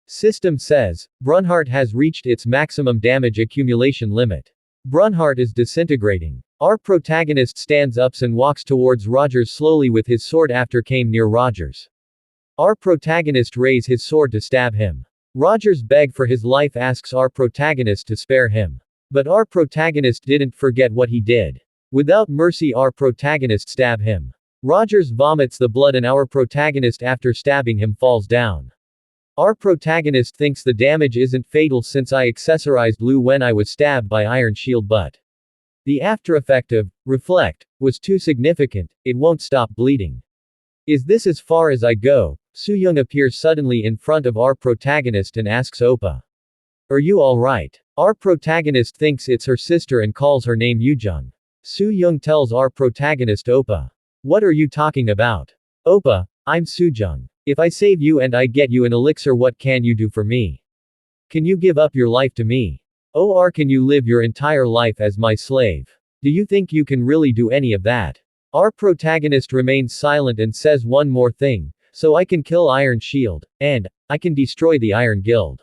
System says, Brunhart has reached its maximum damage accumulation limit. Brunhart is disintegrating. Our protagonist stands up and walks towards Rogers slowly with his sword after came near Rogers. Our protagonist raise his sword to stab him. Rogers beg for his life, asks our protagonist to spare him. But our protagonist didn't forget what he did. Without mercy our protagonist stab him. Rogers vomits the blood and our protagonist after stabbing him falls down. Our protagonist thinks the damage isn't fatal since I accessorized Lu when I was stabbed by Iron Shield, but the after effect of reflect was too significant, it won't stop bleeding. Is this as far as I go? Soo-young appears suddenly in front of our protagonist and asks Oppa. Are you alright? Our protagonist thinks it's her sister and calls her name Yoojung. Soo-young tells our protagonist Oppa. What are you talking about? Oppa, I'm Soo-young. If I save you and I get you an elixir, what can you do for me? Can you give up your life to me? Or can you live your entire life as my slave? Do you think you can really do any of that? Our protagonist remains silent and says one more thing. So I can kill Iron Shield. And I can destroy the Iron Guild.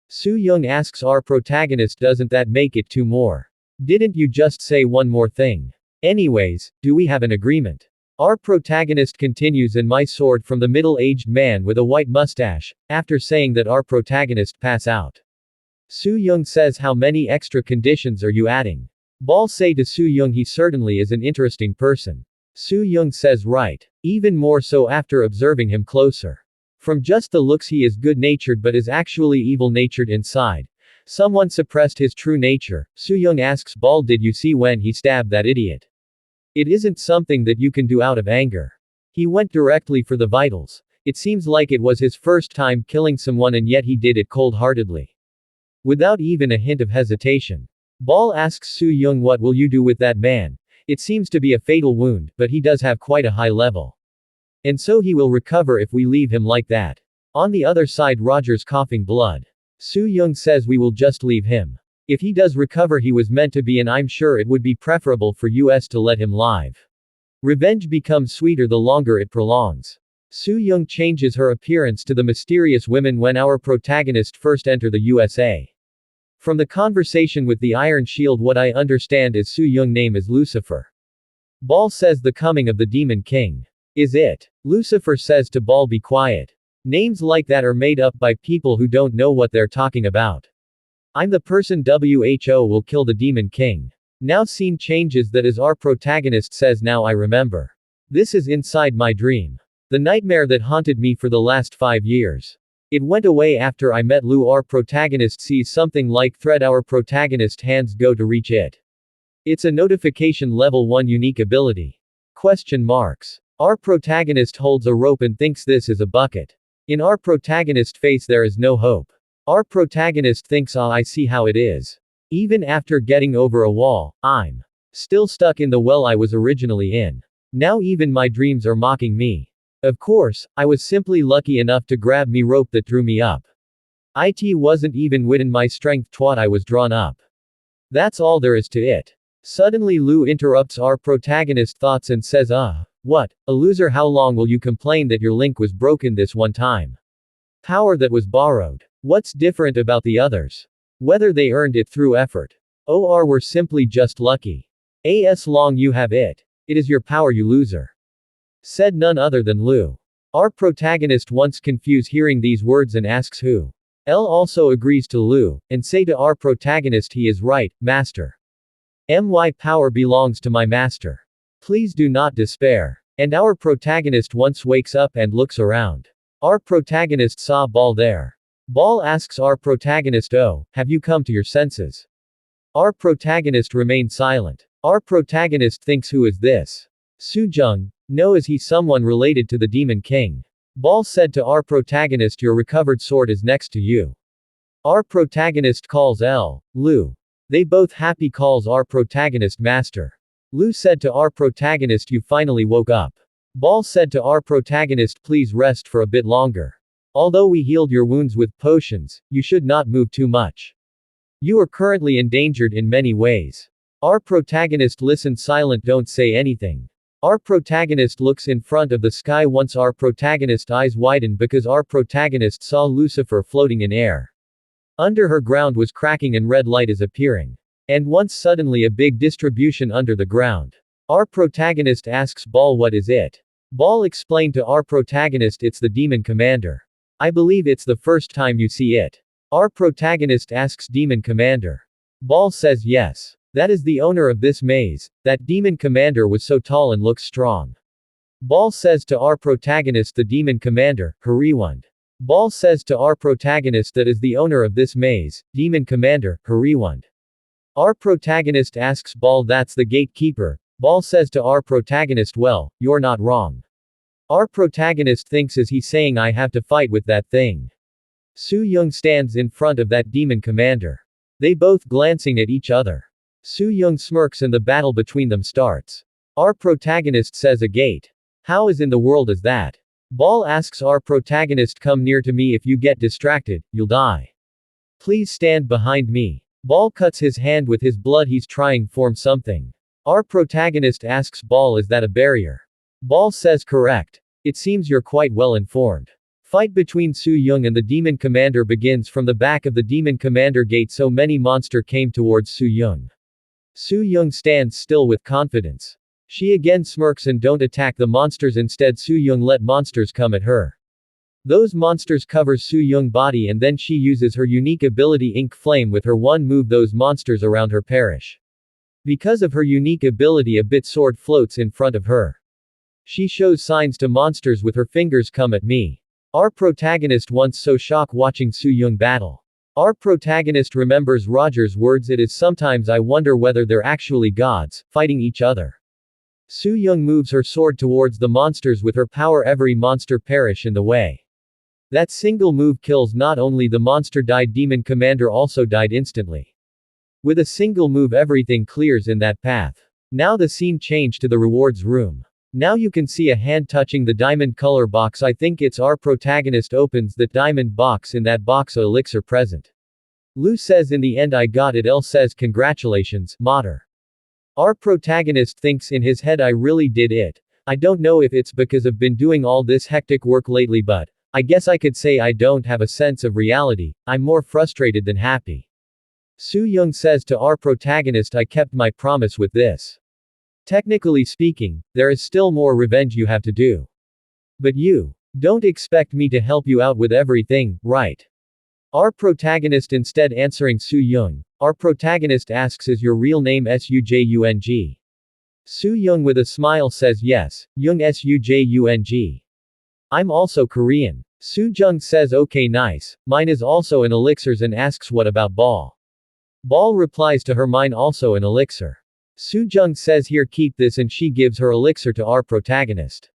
Soo-young asks our protagonist, doesn't that make it two more? Didn't you just say one more thing? Anyways, do we have an agreement? Our protagonist continues, and my sword from the middle-aged man with a white mustache, after saying that our protagonist pass out. Soo-young says, how many extra conditions are you adding? Ball say to Soo-young he certainly is an interesting person. Soo-young says right. Even more so after observing him closer. From just the looks he is good-natured but is actually evil-natured inside. Someone suppressed his true nature. Soo-young asks Ball, did you see when he stabbed that idiot? It isn't something that you can do out of anger. He went directly for the vitals. It seems like it was his first time killing someone and yet he did it cold-heartedly. Without even a hint of hesitation. Ball asks Soo-young, what will you do with that man? It seems to be a fatal wound, but he does have quite a high level. And so he will recover if we leave him like that. On the other side, Rogers coughing blood. Soo-young says we will just leave him. If he does recover he was meant to be, and I'm sure it would be preferable for us to let him live. Revenge becomes sweeter the longer it prolongs. Soo-young changes her appearance to the mysterious women when our protagonist first enter the USA. From the conversation with the Iron Shield, what I understand is Soo-young name is Lucifer. Ball says the coming of the Demon King. Is it? Lucifer says to Ball, be quiet. Names like that are made up by people who don't know what they're talking about. I'm the person WHO will kill the Demon King. Now scene changes, that is our protagonist says, now I remember. This is inside my dream. The nightmare that haunted me for the last 5 years. It went away after I met Lu. Our protagonist sees something like thread. Our protagonist hands go to reach it. It's a notification level 1 unique ability. Question marks. Our protagonist holds a rope and thinks this is a bucket. In our protagonist face there is no hope. Our protagonist thinks, I see how it is. Even after getting over a wall, I'm still stuck in the well I was originally in. Now even my dreams are mocking me. Of course, I was simply lucky enough to grab me rope that drew me up. It wasn't even within my strength twat I was drawn up. That's all there is to it. Suddenly Lu interrupts our protagonist's thoughts and says, what, a loser, how long will you complain that your link was broken this one time? Power that was borrowed. What's different about the others? Whether they earned it through effort. Or were simply just lucky. As long you have it. It is your power, you loser. Said none other than Lu. Our protagonist once confused hearing these words and asks who. L also agrees to Lu, and say to our protagonist he is right, master. My power belongs to my master. Please do not despair. And our protagonist once wakes up and looks around. Our protagonist saw Ball there. Ball asks our protagonist, oh, have you come to your senses? Our protagonist remains silent. Our protagonist thinks, who is this? Soo-young. No, is he someone related to the Demon King? Ball said to our protagonist, your recovered sword is next to you. Our protagonist calls Lu. They both happy calls our protagonist master. Lu said to our protagonist, you finally woke up. Ball said to our protagonist, please rest for a bit longer. Although we healed your wounds with potions, you should not move too much. You are currently endangered in many ways. Our protagonist listen silent, don't say anything. Our protagonist looks in front of the sky once our protagonist's eyes widen because our protagonist saw Lucifer floating in air. Under her ground was cracking and red light is appearing. And once suddenly a big distribution under the ground. Our protagonist asks Ball what is it? Ball explained to our protagonist it's the demon commander. I believe it's the first time you see it. Our protagonist asks demon commander. Ball says yes. That is the owner of this maze. That demon commander was so tall and looks strong. Ball says to our protagonist the demon commander, Hariwand. Ball says to our protagonist that is the owner of this maze, demon commander, Hariwand. Our protagonist asks Ball that's the gatekeeper. Ball says to our protagonist well, you're not wrong. Our protagonist thinks is he saying I have to fight with that thing. Soo Young stands in front of that demon commander. They both glancing at each other. Soo Young smirks and the battle between them starts. Our protagonist says a gate. How is in the world is that? Ball asks our protagonist come near to me if you get distracted, you'll die. Please stand behind me. Ball cuts his hand with his blood he's trying form something. Our protagonist asks Ball is that a barrier? Ball says correct. It seems you're quite well informed. Fight between Soo Young and the demon commander begins from the back of the demon commander gate so many monster came towards Soo Young. Soo Young stands still with confidence. She again smirks and don't attack the monsters instead Soo Young let monsters come at her. Those monsters covers Soo Young body and then she uses her unique ability Ink Flame with her one move those monsters around her perish. Because of her unique ability a bit sword floats in front of her. She shows signs to monsters with her fingers come at me. Our protagonist once so shocked watching Soo Young battle. Our protagonist remembers Roger's words it is sometimes I wonder whether they're actually gods, fighting each other. Soo Young moves her sword towards the monsters with her power every monster perish in the way. That single move kills not only the monster died demon commander also died instantly. With a single move everything clears in that path. Now the scene changed to the rewards room. Now you can see a hand touching the diamond color box I think it's our protagonist opens that diamond box in that box a elixir present. Lu says in the end I got it L says congratulations, mater. Our protagonist thinks in his head I really did it. I don't know if it's because I've been doing all this hectic work lately but, I guess I could say I don't have a sense of reality, I'm more frustrated than happy. Soo Young says to our protagonist I kept my promise with this. Technically speaking, there is still more revenge you have to do. But you don't expect me to help you out with everything, right? Our protagonist instead answering Soo Young. Our protagonist asks is your real name Sujung? Soo Young with a smile says yes, Young Sujung. I'm also Korean. Soo Jung says okay nice, mine is also an elixirs and asks what about Ball. Ball replies to her mine also an elixir. Soo Jung says here keep this and she gives her elixir to our protagonist.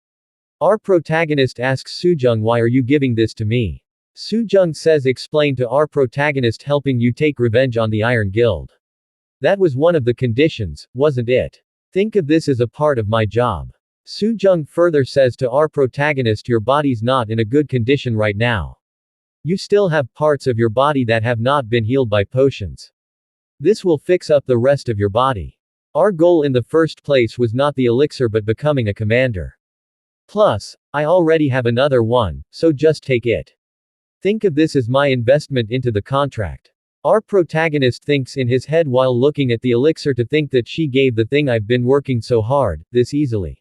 Our protagonist asks Soo Jung why are you giving this to me? Soo Jung says explain to our protagonist helping you take revenge on the Iron Guild. That was one of the conditions, wasn't it? Think of this as a part of my job. Soo Jung further says to our protagonist your body's not in a good condition right now. You still have parts of your body that have not been healed by potions. This will fix up the rest of your body. Our goal in the first place was not the elixir but becoming a commander. Plus, I already have another one, so just take it. Think of this as my investment into the contract. Our protagonist thinks in his head while looking at the elixir to think that she gave the thing I've been working so hard, this easily.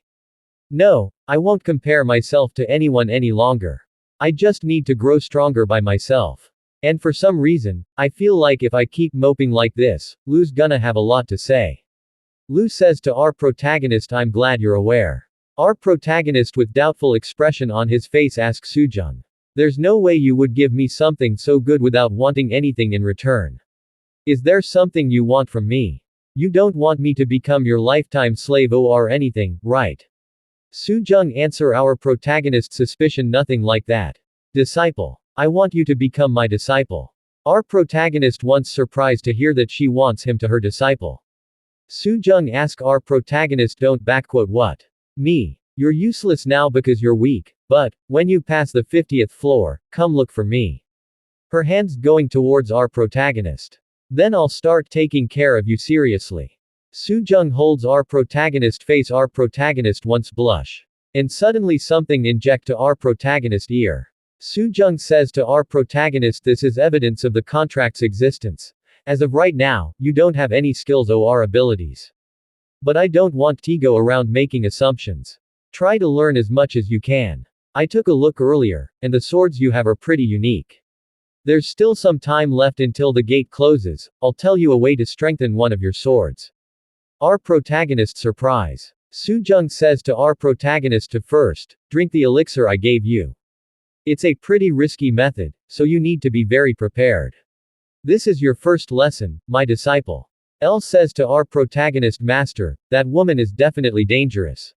No, I won't compare myself to anyone any longer. I just need to grow stronger by myself. And for some reason, I feel like if I keep moping like this, Lu's gonna have a lot to say. Lu says to our protagonist I'm glad you're aware. Our protagonist with doubtful expression on his face asks Soo Jung. There's no way you would give me something so good without wanting anything in return. Is there something you want from me? You don't want me to become your lifetime slave or anything, right? Soo Jung answer our protagonist's suspicion nothing like that. Disciple. I want you to become my disciple. Our protagonist once surprised to hear that she wants him to her disciple. Soo Jung asks our protagonist don't backquote what? Me. You're useless now because you're weak, but, when you pass the 50th floor, come look for me. Her hands going towards our protagonist. Then I'll start taking care of you seriously. Soo-jung holds our protagonist face. Our protagonist once blush. And suddenly something inject to our protagonist ear. Soo-jung says to our protagonist, this is evidence of the contract's existence. As of right now, you don't have any skills or abilities. But I don't want to go around making assumptions. Try to learn as much as you can. I took a look earlier, and the swords you have are pretty unique. There's still some time left until the gate closes. I'll tell you a way to strengthen one of your swords. Our protagonist surprise. Soo-jung says to our protagonist to first, drink the elixir I gave you. It's a pretty risky method, so you need to be very prepared. This is your first lesson, my disciple. L says to our protagonist, master, that woman is definitely dangerous.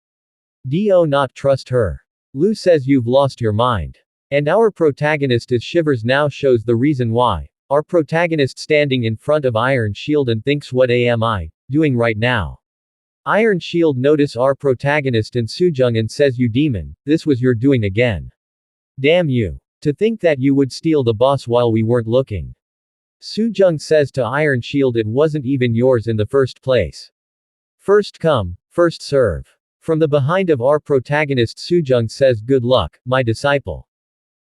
Do not trust her. Lu says you've lost your mind. And our protagonist is shivers now shows the reason why. Our protagonist standing in front of Iron Shield and thinks what am I doing right now? Iron Shield notice our protagonist and Soo-jung and says you demon, this was your doing again. Damn you. To think that you would steal the boss while we weren't looking. Soo-jung says to Iron Shield it wasn't even yours in the first place. First come, first serve. From the behind of our protagonist Soo-jung says good luck, my disciple.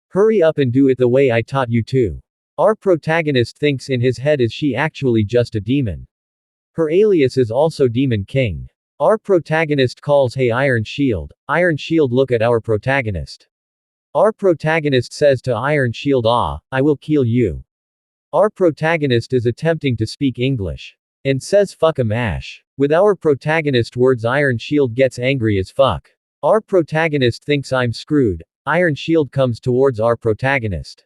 Hurry up and do it the way I taught you to. Our protagonist thinks in his head is she actually just a demon. Her alias is also Demon King. Our protagonist calls hey Iron Shield look at our protagonist. Our protagonist says to Iron Shield I will kill you. Our protagonist is attempting to speak English. And says fuck 'em Ash. With our protagonist words Iron Shield gets angry as fuck. Our protagonist thinks I'm screwed. Iron Shield comes towards our protagonist.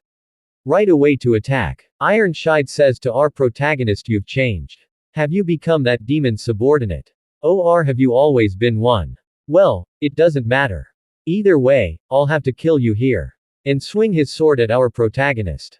Right away to attack. Iron Shield says to our protagonist you've changed. Have you become that demon's subordinate? Or have you always been one? Well, it doesn't matter. Either way, I'll have to kill you here. And swing his sword at our protagonist.